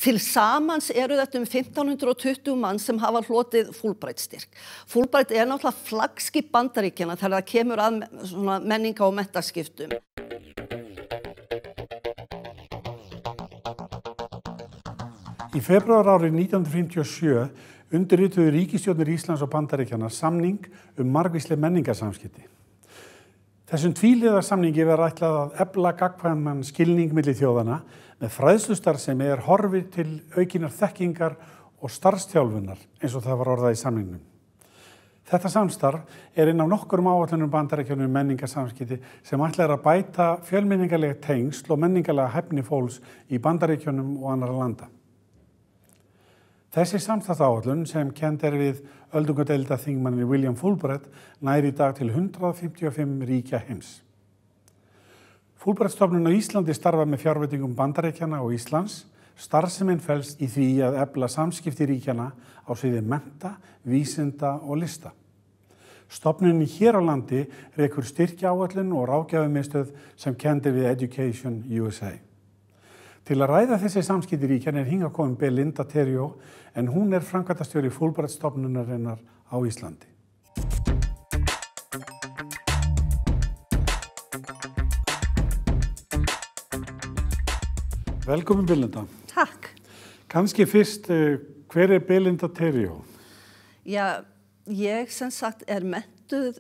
Til samans eru þetta 1520 mann sem hafa hlotið Fulbright-styrk. Fulbright náttúrulega flaggskip Bandaríkjanna þegar það kemur að svona menninga- og menntaskiptum. Í febrúar árið 1957 undirrituðu ríkisstjórnir Íslands og Bandaríkjanna samning margvísleg menningarsamskipti. Þessum tvíhliða samningi var ætlað að efla gagnkvæman skilning milli þjóðanna með fræðslustarfsemi horfið til aukinnar þekkingar og starfsþjálfunar eins og það var orðað í samningnum. Þetta samstarf inn af nokkurum áætlunum Bandaríkjanna menningarsamskipti sem ætlað að bæta fjölmenningarleg tengsl og menningarlega hæfni fólks í Bandaríkjunum og annarra landa. Þessi samstarfsáætlun sem kennd við öldungadeilda þingmanni William Fulbright nær í dag til 155 ríkja heims. Fulbright-stofnun á Íslandi starfa með fjárveitingum Bandaríkjanna og Íslands. Starfsemin felst í því að efla samskipti ríkjanna á sviði mennta, vísinda og lista. Stofnunin hér á landi rekur styrkjaáætlun og ráðgjafarmiðstöð sem kennd við Education USA. Til að ræða þessi samskipti ríkjanna hingað komin Belinda Theriault en hún framkvæmdastjóri Fulbright-stofnunarinnar á Íslandi. Velkomin Belinda. Takk. Kannski fyrst, hver Belinda Theriault? Já, ég sem sagt menntuð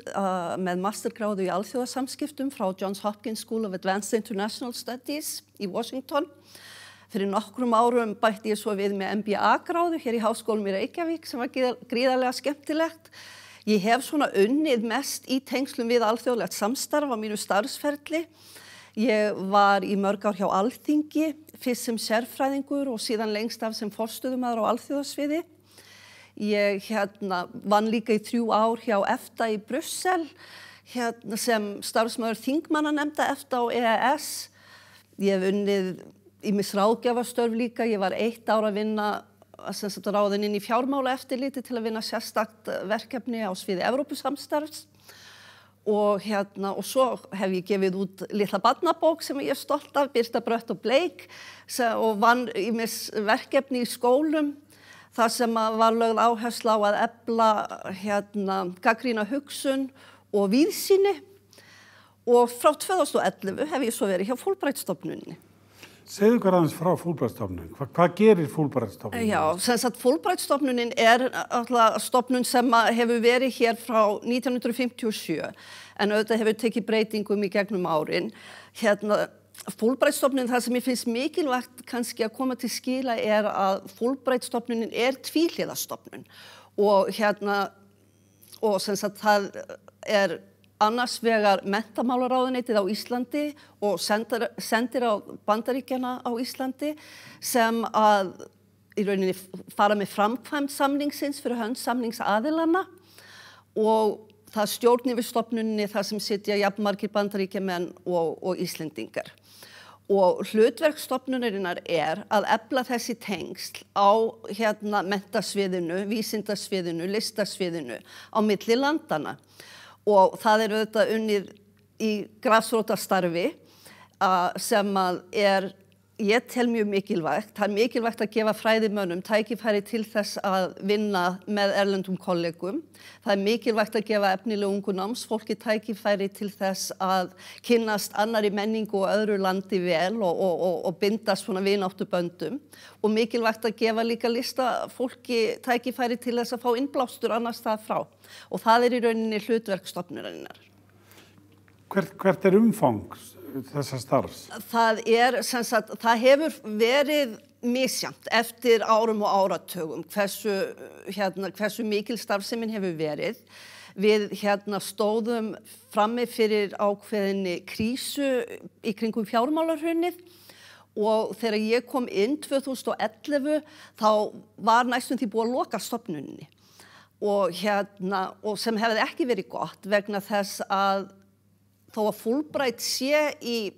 með mastergráðu í alþjóðasamskiptum frá Johns Hopkins School of Advanced International Studies í Washington. Fyrir nokkrum árum bætti ég svo við með MBA-gráðu hér í Háskólanum í Reykjavík sem var gríðarlega skemmtilegt. Ég hef svona unnið mest í tengslum við alþjóðlegt samstarf á mínu starfsferli. Ég var í mörg ár hjá Alþingi, fyrst sem sérfræðingur og síðan lengst af sem forstöðumaður á alþjóðasviði. Ég vann líka í 3 ár hjá EFTA í Brussel, sem starfsmaður þingmannanefnda EFTA og EES. Ég hef unnið ýmis ráðgjafarstörf líka. Ég var 1 ár að vinna ráðin inn í fjármálaeftirliti til að vinna sérstakt verkefni á sviði Evrópusamstarfs. Og svo hef ég gefið út litla barnabók sem ég stolt af, Birta Brött og Bleik, og vann ýmis verkefni í skólum. Það sem var lögð áhersla á að efla gagnrýna hugsun og víðsýni. Og frá 2011 hef ég svo verið hjá Fulbright-stofnuninni. Segðu hver aðeins frá Fulbright-stofnunin. Hvað gerir Fulbright-stofnunin? Já, sem sagt Fulbright-stofnunin stofnun sem hefur verið hér frá 1957 en auðvitað hefur tekið breytingum í gegnum árin. Fulbright-stofnunin, það sem ég finnst mikilvægt kannski að koma til skila að Fulbright-stofnunin tvíhliða stofnun og sem sagt það annars vegar menntamálaráðuneytið á Íslandi og sendir á Bandaríkjanna á Íslandi sem að í rauninni fara með framkvæmd samningsins fyrir hönd samningsaðilanna og það stjórn yfir stofnuninni þar sem sitja jafnmargir Bandaríkjamenn og Íslendingar. Og hlutverk stofnunarinnar að efla þessi tengsl á menntasviðinu, vísindasviðinu, listasviðinu á milli landanna. Og það auðvitað unnið í grasrótarstarfi sem ég tel mjög mikilvægt. Það mikilvægt að gefa fræðimönnum tækifæri til þess að vinna með erlendum kollegum. Það mikilvægt að gefa efnilegu ungu námsfólki tækifæri til þess að kynnast annarri menningu og öðru landi vel og binda svona vináttuböndum. Og mikilvægt að gefa líka listafólki tækifæri til þess að fá innblástur annars staðar frá. Og það í rauninni hlutverk stofnunarinnar. Hvert umfang þessa starfs? Það sem sagt, það hefur verið misjafnt eftir árum og áratugum hversu mikil starfsemin hefur verið. Við stóðum frammi fyrir ákveðinni krísu í kringum fjármálahrunið og þegar ég kom inn 2011 þá var næstum því búið að loka stofnuninni og sem hefði ekki verið gott vegna þess að þó að Fulbright sé í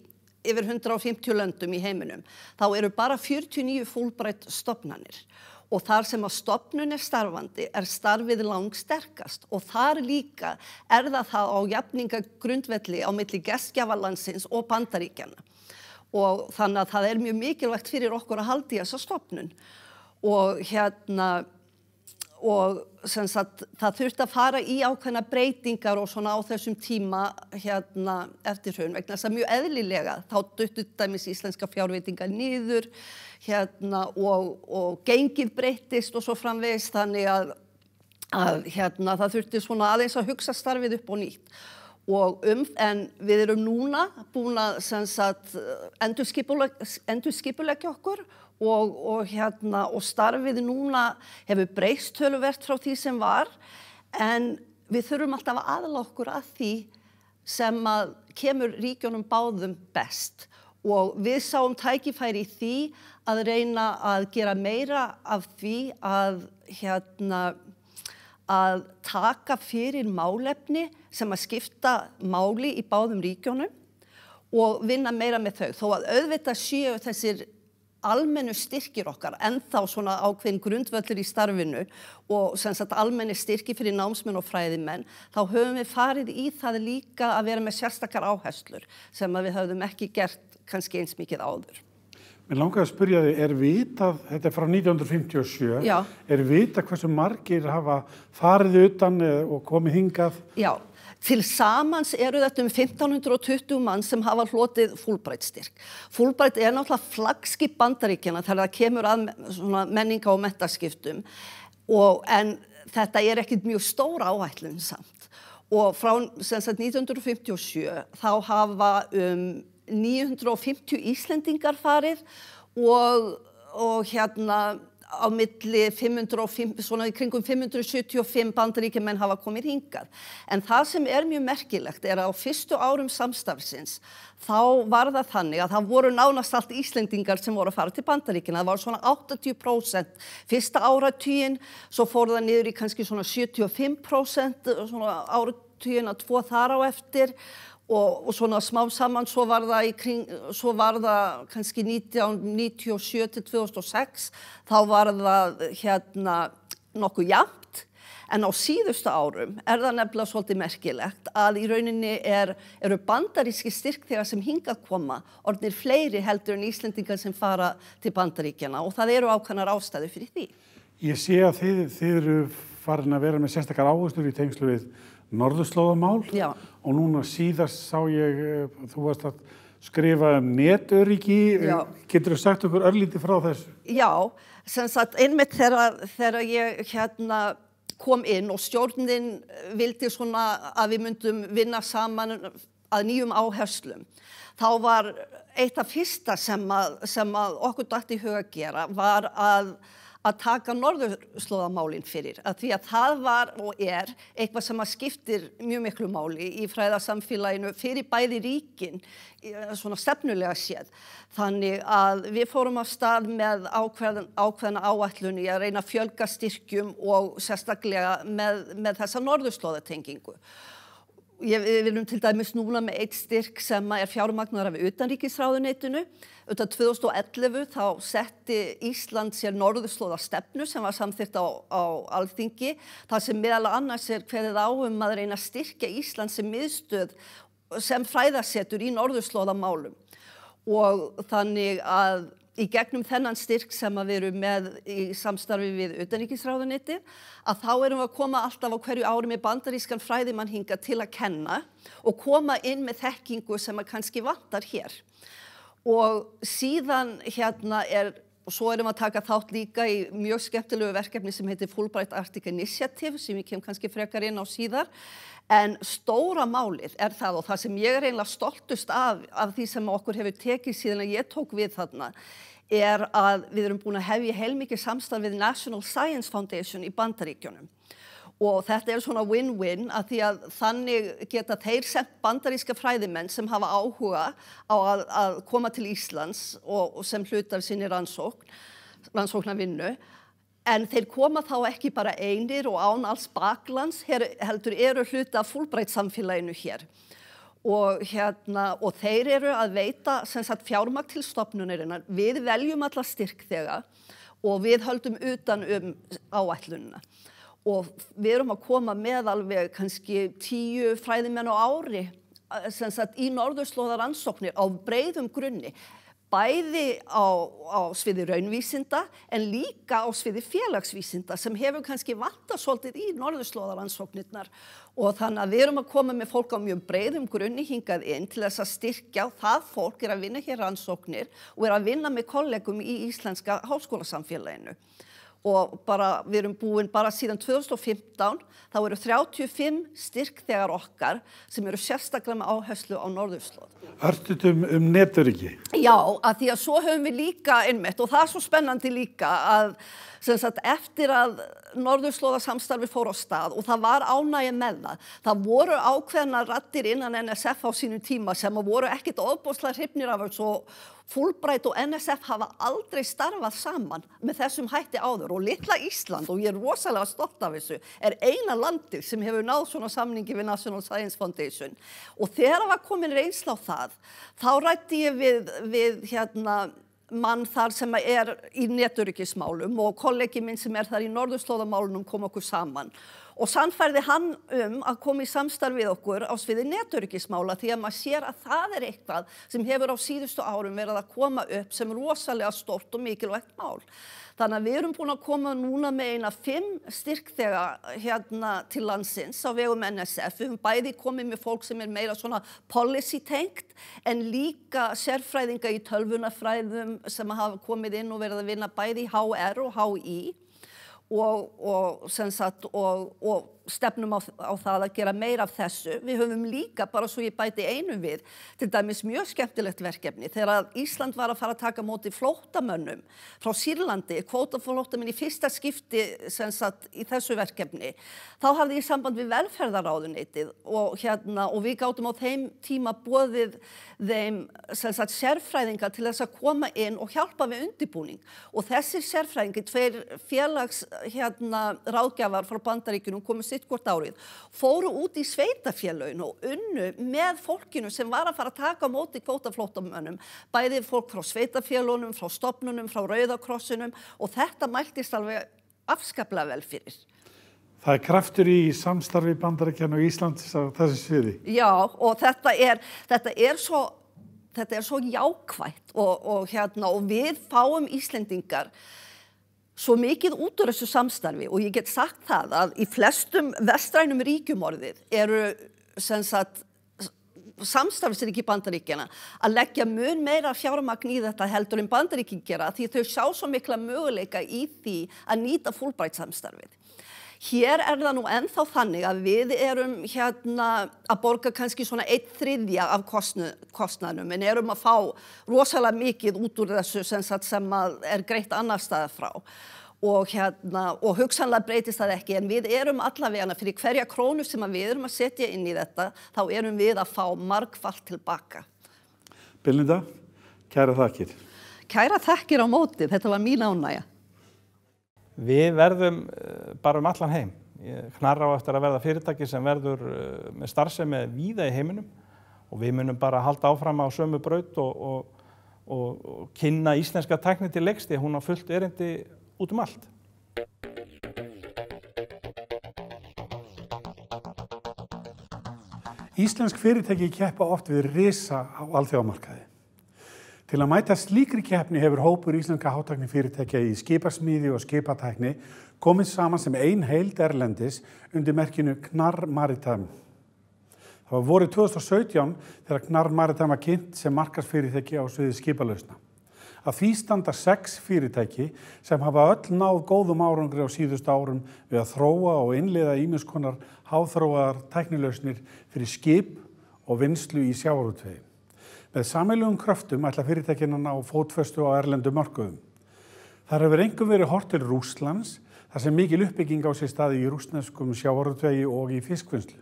yfir 150 löndum í heiminum, þá eru bara 49 Fulbright stofnanir og þar sem að stofnun starfandi starfið langsterkast og þar líka það á jafningagrundvelli á milli gestgjafalandsins og Bandaríkjanna. og þannig að það mjög mikilvægt fyrir okkur að halda í þessa stofnun og og sem sagt, það þurfti að fara í ákveðna breytingar og svona á þessum tíma eftir hrun vegna þess að mjög eðlilega þá duttu dæmis íslenska fjárveitingar niður og gengið breyttist og svo framvegis þannig að það þurfti svona aðeins að hugsa starfið upp og nýtt og en við erum núna búin að sem sagt endurskipuleggja okkur og starfið núna hefur breyst töluvert frá því sem var en við þurfum alltaf að aðla okkur að því sem að kemur ríkjunum báðum best og við sáum tækifæri í því að reyna að gera meira af því að taka fyrir málefni sem að skipta máli í báðum ríkjunum og vinna meira með þau þó að auðvitað séu þessir almennu styrkir okkar, ennþá svona ákveðin grundvöllur í starfinu og sem sagt almenni styrki fyrir námsmenn og fræðimenn, þá höfum við farið í það líka að vera með sérstakar áherslur sem að við höfum ekki gert kannski eins mikið áður. Mér langaði að spyrja þig, vitað, þetta frá 1957, Já. Vitað hversu margir hafa farið utan og komið hingað? Já. Til samans eru þetta 1520 mann sem hafa hlotið Fulbright-styrk. Fulbright náttúrulega flaggskip Bandaríkjanna þegar það kemur að svona menninga- og menntaskiptum en þetta ekkert mjög stór áætlun samt. Og frá sem sagt 1957 þá hafa 950 Íslendingar farið og á milli 505, svona í kringum 575 bandaríkjamenn hafa komið hingað. En það sem mjög merkilegt að á fyrstu árum samstarfsins þá var það þannig að það voru nánast allt Íslendingar sem voru að fara til Bandaríkjanna. Það var svona 80% fyrsta áratuginn, svo fór það niður í kannski svona 75% svona áratuginn að 2 þar á eftir. Og svona smá saman svo var það kannski 1997 til 2006 þá var það nokkuð jafnt en á síðustu árum það nefnilega svolítið merkilegt að í rauninni eru bandaríski styrkþegar sem hingað koma orðnir fleiri heldur en Íslendingar sem fara til Bandaríkjanna og það eru ákveðnar ástæður fyrir því. Ég sé að þið eru farin að vera með sérstakar áherslur í tengslu við norðurslóðamál. Já. Og núna síðast sá ég, þú varst að skrifa netöryggi. Já. Geturðu sagt okkur örlítið frá þessu? Já, sem sagt einmitt þegar ég kom inn og stjórnin vildi svona að við myndum vinna saman að nýjum áherslum. Þá var eitt af fyrsta sem að okkur datt í hug að gera var að taka norðurslóðamálin fyrir, því að það var og eitthvað sem að skiptir mjög miklu máli í fræðasamfélaginu fyrir bæði ríkin, svona stefnulega séð. Þannig að við fórum af stað með ákveðna áætlun í að reyna að fjölga styrkjum og sérstaklega með þessa norðurslóðatengingu. Við erum til dæmis núna með eitt styrk sem fjármagnaður af utanríkisráðuneytinu. 2011 þá setti Ísland sér norðurslóðastefnu sem var samþykkt á Alþingi. Það sem meðal annars kveðið á að reyna að styrkja Ísland sem miðstöð sem fræðasetur í norðurslóðamálum. Og þannig að í gegnum þennan styrk sem við erum með í samstarfi við utanríkisráðuneytið, að þá erum við að koma alltaf á hverju ári með bandarískan fræðimann hingað til að kenna og koma inn með þekkingu sem kannski vantar hér. Og síðan og svo erum við að taka þátt líka í mjög skemmtilegu verkefni sem heitir Fulbright Arctic Initiative, sem ég kem kannski frekar inn á síðar. En stóra málið það og það sem ég eiginlega stoltust af því sem okkur hefur tekið síðan að ég tók við þarna, að við erum búin að hefja heilmikið samstarf við National Science Foundation í Bandaríkjunum. Og þetta svona win-win að því að þannig geta þeir sent bandaríska fræðimenn sem hafa áhuga á að koma til Íslands og sem hluta af sinni rannsóknarvinnu. En þeir koma þá ekki bara einir og án alls baklands, heldur eru hluta af Fulbright-samfélaginu hér. Og þeir eru að veita sem sagt fjármagn til stofnunarinnar. Við veljum alla styrkþega og við höldum utan áætlunina. Og við erum að koma með alveg kannski 10 fræðimenn á ári sem sagt í norðurslóðarannsóknir á breiðum grunni. bæði á sviði raunvísinda en líka á sviði félagsvísinda sem hefur kannski vantað svolítið í norðurslóðarannsóknirnar og þannig að við erum að koma með fólk á mjög breiðum grunni hingað inn til þess að styrkja það fólk að vinna hér rannsóknir og að vinna með kollegum í íslenska háskólasamfélaginu. Og við erum búin bara síðan 2015, þá eru 35 styrkþegar okkar sem eru sérstaklega með áherslu á norðurslóð. Örstuð netöryggi? Já, að því að svo höfum við líka einmitt og það er svo spennandi líka að eftir að norðurslóðasamstarfi fór á stað og það var ánægja með það voru ákveðnar raddir innan NSF á sínum tíma sem voru ekkit ofboðslega hrifnir af þessu og Fulbright og NSF hafa aldrei starfað saman með þessum hætti áður og litla Ísland, og ég er rosalega stolt af þessu, eina landið sem hefur náð svona samningi við National Science Foundation. Og þegar var komin reynsla á það, þá ræddi ég við mann þar sem í netöryggismálum og kollegi minn sem þar í norðurslóðamálunum kom okkur saman. Og sannfærði hann að koma í samstarf við okkur á sviði netöryggismála því að maður sér að það eitthvað sem hefur á síðustu árum verið að koma upp sem rosalega stórt og mikilvægt mál. Þannig að við erum búin að koma núna með 5 styrkþega til landsins á vegum NSF. Við höfum bæði komið með fólk sem meira svona policy-tengt en líka sérfræðinga í tölvunarfræðum sem hafa komið inn og verið að vinna bæði í HR og HÍ. Og stefnum á það að gera meira af þessu. Við höfum líka, bara svo ég bæti einu við, til dæmis mjög skemmtilegt verkefni. Þegar Ísland var að fara að taka móti flóttamönnum frá Sýrlandi, kvótaflóttamenn í fyrsta skipti í þessu verkefni, þá hafði ég samband við velferðarráðuneytið og við gátum á þeim tíma boðið þeim sérfræðinga til þess að koma inn og hjálpa við undirbúning. Og þessir sérfræðingi, 2 félags ráðgjafar frá Bandaríkjunum komu sitt hvort árið, fóru út í sveitafélögin og unnu með fólkinu sem var að fara að taka á móti kvótaflóttamönnum, bæði fólk frá sveitafélögunum, frá stofnunum, frá Rauðakrossinum og þetta mæltist alveg afskaplega vel fyrir. Það kraftur í samstarfi Bandaríkjanna og Íslands á þessu sviði. Já, og þetta er svo jákvætt og við fáum Íslendingar svo mikið út úr þessu samstarfi og ég get sagt það að í flestum vestrænum ríkjum eru samstarfsríki Bandaríkjanna að leggja mun meira fjármagn í þetta heldur en Bandaríkin gera því þau sjá svo mikla möguleika í því að nýta Fulbright samstarfið. Hér það nú ennþá þannig að við erum að borga kannski svona 1/3 af kostnaðnum en erum að fá rosalega mikið út úr þessu sem greitt annar staðar frá. Og hugsanlega breytist það ekki en við erum allavega fyrir hverja krónu sem við erum að setja inn í þetta þá erum við að fá margfalt tilbaka. Belinda, kæra þakkir. Kæra þakkir á móti, þetta var mín ánægja. Við verðum bara allan heim. Knarr á eftir að verða fyrirtæki sem verður með starfsemi víða í heiminum og við munum bara halda áfram á sömu braut og kynna íslenska tækni til leiks því hún á fullt erindi út allt. Íslensk fyrirtæki keppa oft við risa á alþjóðamarkaði. Til að mæta slíkri keppni hefur hópur íslenska hátæknifyrirtækja í skipasmíði og skipatækni komið saman sem ein heild erlendis undir merkinu Knarr Maritime. Það var vorið 2017 þegar Knarr Maritime var kynnt sem markaðsfyrirtæki á sviði skipalausna. Af því standa 6 fyrirtæki sem hafa öll náð góðum árangri á síðustu árum við að þróa og innleiða ýmiss konar háþróaðar tæknilausnir fyrir skip og vinnslu í sjávarútvegi. Með sameiginlegum kröftum ætla fyrirtækin að ná fótfestu á erlendum mörkuðum. Þar hefur einkum verið horft til Rússlands, þar sem mikil uppbygging á sér staði í rússneskum sjávarútvegi og í fiskvinnslu.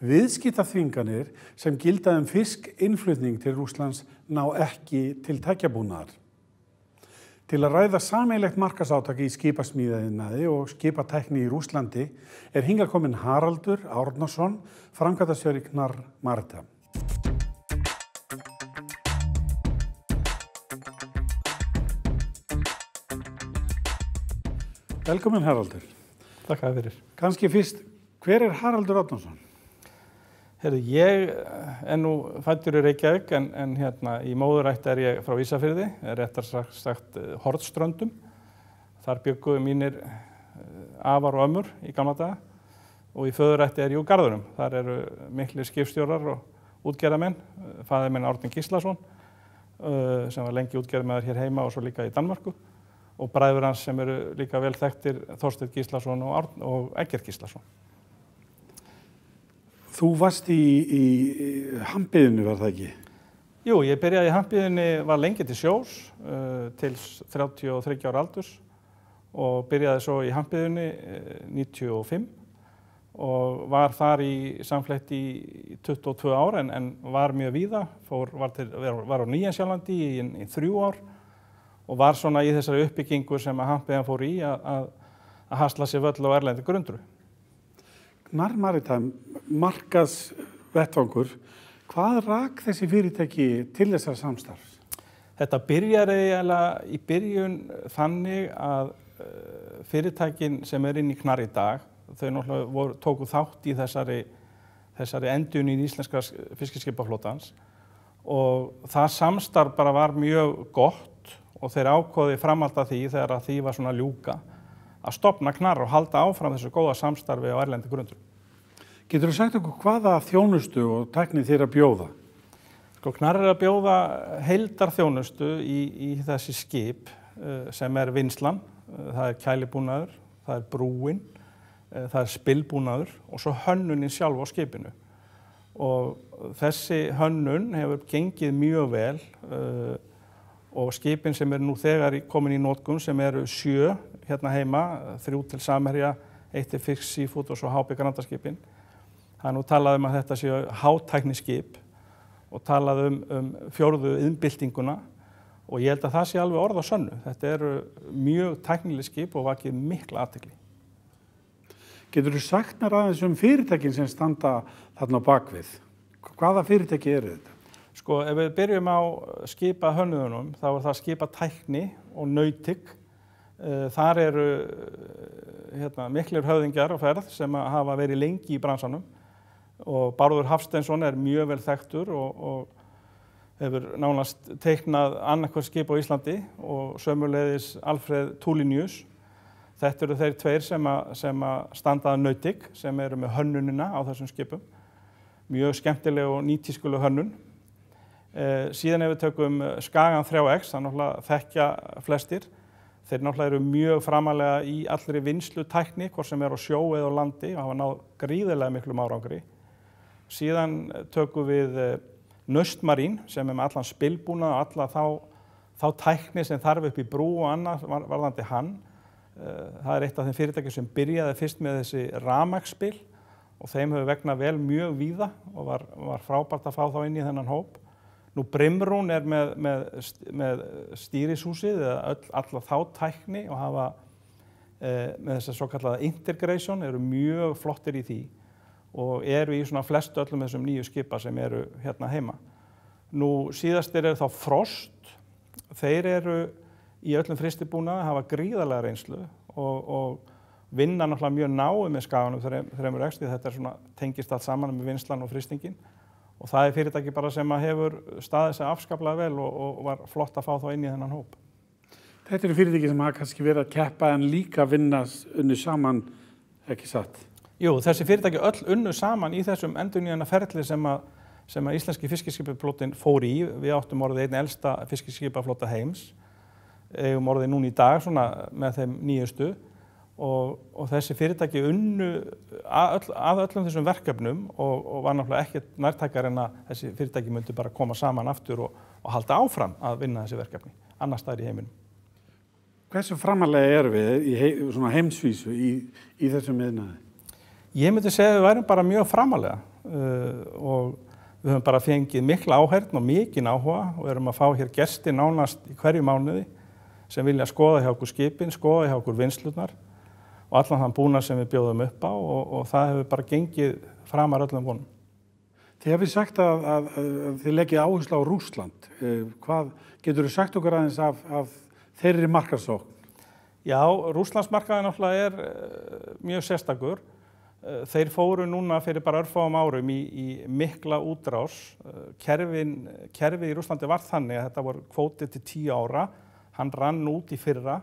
Viðskiptaþvinganir sem gilda fiskinnflutning til Rússlands ná ekki til tækjabúnaðar. Til að ræða sameiginlegt markaðsátak í skipasmíðaiðnaði og skipatækni í Rússlandi hingað kominn Haraldur Árnason, framkvæmdastjóri Knarr Maritime. Velkomin Haraldur. Takk fyrir. Kannski fyrst, hver Haraldur Árnason? Heyrðu, ég nú fæddur í Reykjavík en hérna í móðurætt ég frá Ísafirði, réttar sagt Hornströndum. Þar bjuggu mínir afar og ömmur í gamla daga og í föðurætt ég úr Garðunum. Þar eru miklir skipstjórar og útgerðarmenn, faðir minn Árni Gíslason sem var lengi útgerðarmaður hér heima og svo líka í Danmörku og bræður hans sem eru líka vel þekktir Þorsteinn Gíslason og Eggert Gíslason. Þú varst í hampiðinu, var það ekki? Jú, ég byrjaði í hampiðinu, var lengi til sjós til 33 ára aldurs og byrjaði svo í hampiðinu 95 og var þar í samfleytt í 22 ár en var mjög víða, var á Nýja-Sjálandi í 3 ár og var svona í þessari uppbyggingu sem að hampiðan fór í að hasla sér völl á erlendi grundru. Gnarr Maritime, markaðsvettvangur, hvað rak þessi fyrirtæki til þessar samstarfs? Þetta byrjaði eiginlega í byrjun þannig að fyrirtækin sem inn í Knarr í dag, þau náttúrulega tóku þátt í þessari endun í íslenska fiskiskipaflotans og það samstarf bara var mjög gott og þeir ákváðu framhald af því þegar að því var svona ljúka að stofna Knarr og halda áfram þessu góða samstarfi á erlendi grundum. Geturðu sagt okkur hvaða þjónustu og tækni þeir að bjóða? Sko, Knarr að bjóða heildarþjónustu í þessi skip sem vinnslan, það kælibúnaður, það brúin, það spilbúnaður og svo hönnunin sjálf á skipinu. Og þessi hönnun hefur gengið mjög vel og skipin sem nú þegar komin í notkun sem eru 7 hérna heima, 3 til Samherja, 1 til Fisk Seafood og svo HB Grandaskipin. Það nú talað að þetta séu hátækniskip og talað fjórðu iðnbyltinguna og ég held að það sé alveg orð á sönnu. Þetta eru mjög tæknileg skip og vakið mikla athygli. Geturðu sagt mér aðeins fyrirtækin sem standa þarna á bakvið? Hvaða fyrirtæki eru þetta? Sko, ef við byrjum á skipahönnuðunum, þá það skipatækni og nautik. Þar eru miklir höfðingjar á ferð sem hafa verið lengi í bransanum og Bárður Hafsteinsson mjög vel þekktur og hefur nánast teiknað annað skip á Íslandi og sömuleiðis Alfred Tulinius. Þetta eru þeir tveir sem standa að nautik sem eru með hönnunina á þessum skipum. Mjög skemmtileg og nýtískuleg hönnun. Síðan ef við tökum Skagan 3X, það náttúrulega þekkja flestir. Þeir náttúrulega eru mjög framalega í allri vinnslutækni, hvort sem á sjó eða á landi og hafa náð gríðarlega miklum árangri. Síðan tökum við Naustmarín sem með allan spilbúnað og alla þá tækni sem þarf upp í brú og annað varðandi hann. Það eitt af þeim fyrirtækjum sem byrjaði fyrst með þessi rafmagnsspil og þeim hefur vegnað vel mjög víða og var frábært að fá þá inn í þennan hóp. Nú Brimrún með stýrishúsið eða alla þá tækni og hafa með þess að svo kallaða integration eru mjög flottir í því og eru í svona flestu öllum þessum nýju skipa sem eru hérna heima. Nú síðastir þá Frost, þeir eru í öllum frystibúnaði, hafa gríðarlega reynslu og vinna náttúrulega mjög náið með Skaganum 3X, þetta svona tengist allt saman með vinnslan og frystingin. Og það fyrirtæki bara sem hefur staðið sig afskaplega vel og var flott að fá þá inn í þennan hóp. Þetta eru fyrirtæki sem hafa kannski verið að keppa en líka vinna unnu saman, ekki satt? Jú, þessi fyrirtæki öll unnu saman í þessum endurnýjana ferli sem að íslenski fiskiskipaflotinn fór í. Við áttum orðið einn elsta fiskiskipaflota heims. Eigum orðið núna í dag svona með þeim nýjustu. Og þessi fyrirtæki unnu að öllum þessum verkefnum og var náttúrulega ekkert nærtækar en að þessi fyrirtæki myndi bara koma saman aftur og halda áfram að vinna þessi verkefni, annars staðar í heiminum. Hversu framalega erum við í svona heimsvísu í þessum iðnaði? Ég myndi segja að við værum bara mjög framalega og við höfum bara fengið mikla áheyrn og mikinn áhuga og erum að fá hér gesti nánast í hverju mánuði sem vilja skoða hjá okkur skipin, skoða hjá okkur vinnslurnar og allan þann búnað sem við bjóðum upp á og það hefur bara gengið framar öllum vonum. Þið hafið sagt að þið leggið áherslu á Rússland. Hvað geturðu sagt okkur aðeins af þeirri markaðssókn? Já, Rússlandsmarkaðin náttúrulega mjög sérstakur. þeir fóru núna fyrir bara örfáum árum í mikla útrás. Kerfið í Rússlandi var þannig að þetta voru kvóti til 10 ára, hann rann út í fyrra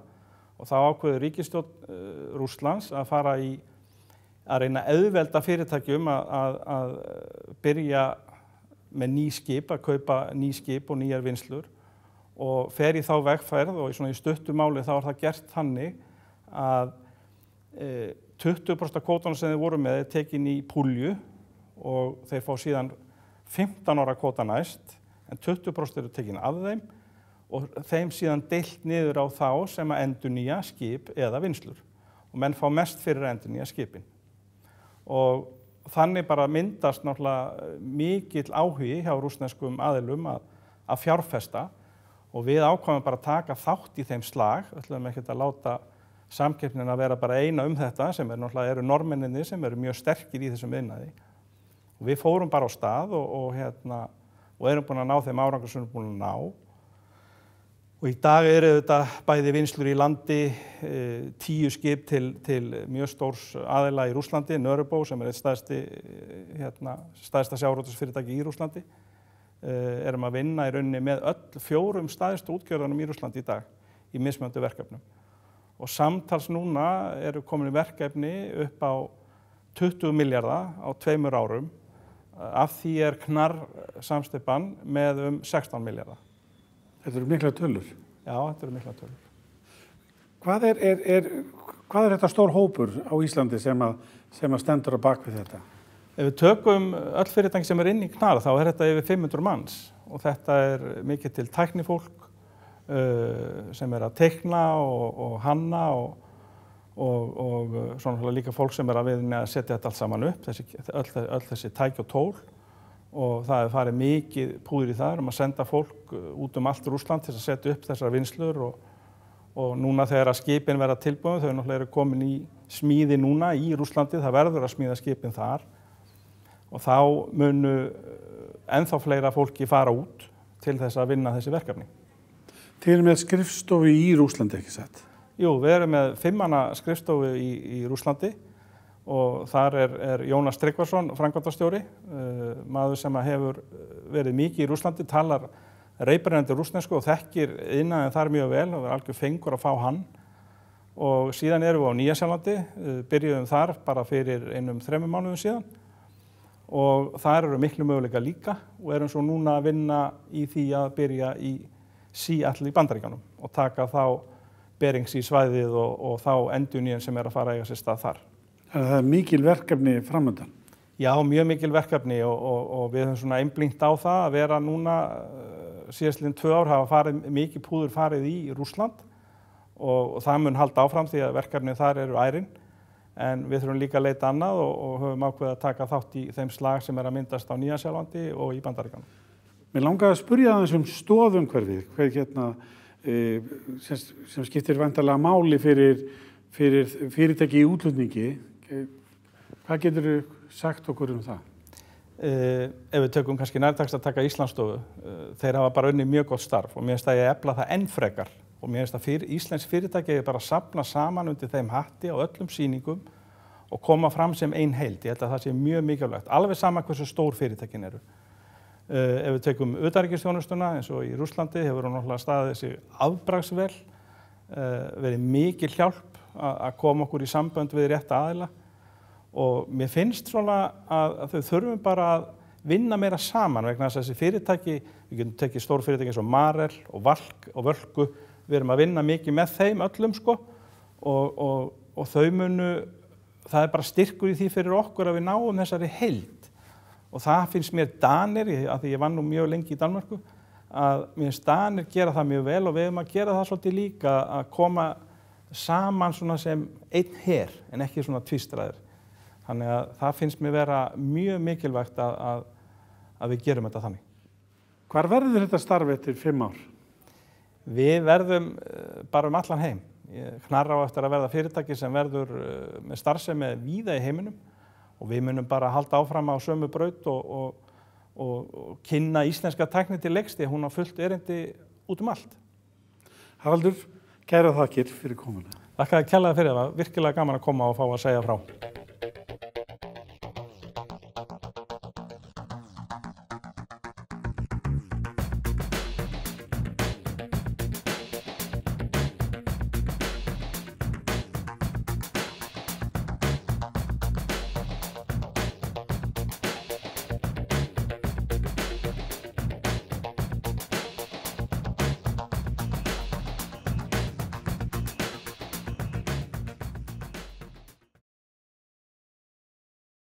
og þá ákveður ríkisstjórn Rússlands að fara að reyna að auðvelda fyrirtækjum að byrja með ný skip, að kaupa ný skip og nýjar vinnslur og fer í þá vegferð og í stuttu máli þá það gert þannig að 20% af kvótanum sem þeir voru með er tekin í púlju og þeir fá síðan 15 ára kvóta næst en 20% eru tekin af þeim og þeim síðan deilt niður á þá sem að endurnýja skip eða vinnslur og menn fá mest fyrir að endurnýja skipin. Og þannig bara myndast náttúrulega mikill áhugi hjá rússneskum aðilum að fjárfesta og við ákváðum bara að taka þátt í þeim slag, ætlum ekkert að láta samkeppnin að vera bara eina þetta sem náttúrulega eru norðmennirnir sem eru mjög sterkir í þessum iðnaði. Og við fórum bara á stað og erum búin að ná þeim árangri sem við erum búin að ná. Og í dag eru þetta bæði vinnslur í landi, 10 skip til mjög stórs aðila í Rússlandi, Nörrebó sem eitt stærsta sjávarútvegsfyrirtæki í Rússlandi. Erum að vinna í rauninni með öll 4 stærstu útgerðunum í Rússlandi í dag í mismunandi verkefnum. Og samtals núna eru komin verkefni upp á 20 milljarða á 2 árum. Af því knarr samsteypan með 16 milljarða. Þetta eru mikla tölur. Já, þetta eru mikla tölur. Hvað er þetta stór hópur á Íslandi sem að stendur á bak við þetta? Ef við tökum öll fyrirtæki sem inn í knarr þá þetta yfir 500 manns og þetta mikið til tæknifólk sem að teikna og hanna og svona líka fólk sem að vinna að setja þetta allt saman upp, öll þessi tæki og tól og það farið mikið púður í það að senda fólk út allt Rússland til að setja upp þessar vinnslur og núna þegar að skipin verða tilbúin, þau náttúrulega eru komin í smíði núna í Rússlandi, það verður að smíða skipin þar og þá munu ennþá fleira fólki fara út til þess að vinna þessi verkefni. Þið eru með skrifstofu í Rússlandi, ekki satt? Jú, við erum með 5 manna skrifstofu í Rússlandi og þar Jónas Tryggvason, framkvæmdastjóri, maður sem hefur verið mikið í Rússlandi, talar reiprennandi rússnesku og þekkir iðnaðinn þar mjög vel og algjör fengur að fá hann. Og síðan erum við á Nýja-Sjálandi, byrjuðum þar bara fyrir 3 mánuðum síðan og þar eru miklu möguleika líka og erum svo núna að vinna í því að byrja í Seattle í Bandaríkjunum og taka þá Berings í svæðið og þá endurnýjun sem að fara að eiga sér stað þar. Það mikil verkefni framundan? Já, mjög mikil verkefni og við höfum svona einblínt á það að vera núna síðastliðin 2 ár hafa mikið púður farið í Rússland og það mun halda áfram því að verkefni þar eru ærin en við þurfum líka að leita annað og höfum ákveðið að taka þátt í þeim slag sem að myndast á Nýja-Sjálandi og í Bandaríkjunum. Mér langaði að spyrja aðeins stoðumhverfið, sem skiptir væntanlega máli fyrir fyrirtæki í útflutningi. Hvað geturðu sagt okkur það? Ef við tökum kannski nærtækst að taka Íslandsstofu, þeir hafa bara unnið mjög gott starf og mér finnst að ég efla það enn frekar og mér finnst að íslensk fyrirtæki bara safna saman undir þeim hatti á öllum sýningum og koma fram sem ein heild. Ég held að það sé mjög mikilvægt, alveg sama hversu stór fyrirtækin eru. Ef við tekum utanríkisþjónustuna eins og í Rússlandi hefur hún náttúrulega staðið sig afbragðsvel, verið mikil hjálp að koma okkur í sambönd við rétta aðila og mér finnst svona að þau þurfum bara að vinna meira saman vegna þess að þessi fyrirtæki, við getum tekið stór fyrirtæki eins og Marel og Valk og Völku, við erum að vinna mikið með þeim öllum og þau munu, það bara styrkur í því fyrir okkur að við náum þessari heild. Og það finnst mér Danir, af því ég vann nú mjög lengi í Danmörku, að mér finnst Danir gera það mjög vel og við erum að gera það svolítið líka að koma saman svona sem einn her en ekki svona tvístraðir. Þannig að það finnst mér vera mjög mikilvægt að við gerum þetta þannig. Hvar verður þetta starf eftir 5 ár? Við verðum bara allan heim. Knarr á eftir að verða fyrirtæki sem verður með starfsemi víða í heiminum og við munum bara halda áfram á sömu braut og kynna íslenska tækni til leiks því að hún á fullt erindi út allt. Haraldur, kærar þakkir fyrir komuna. Þakka þér kærlega fyrir, það var virkilega gaman að koma og fá að segja frá.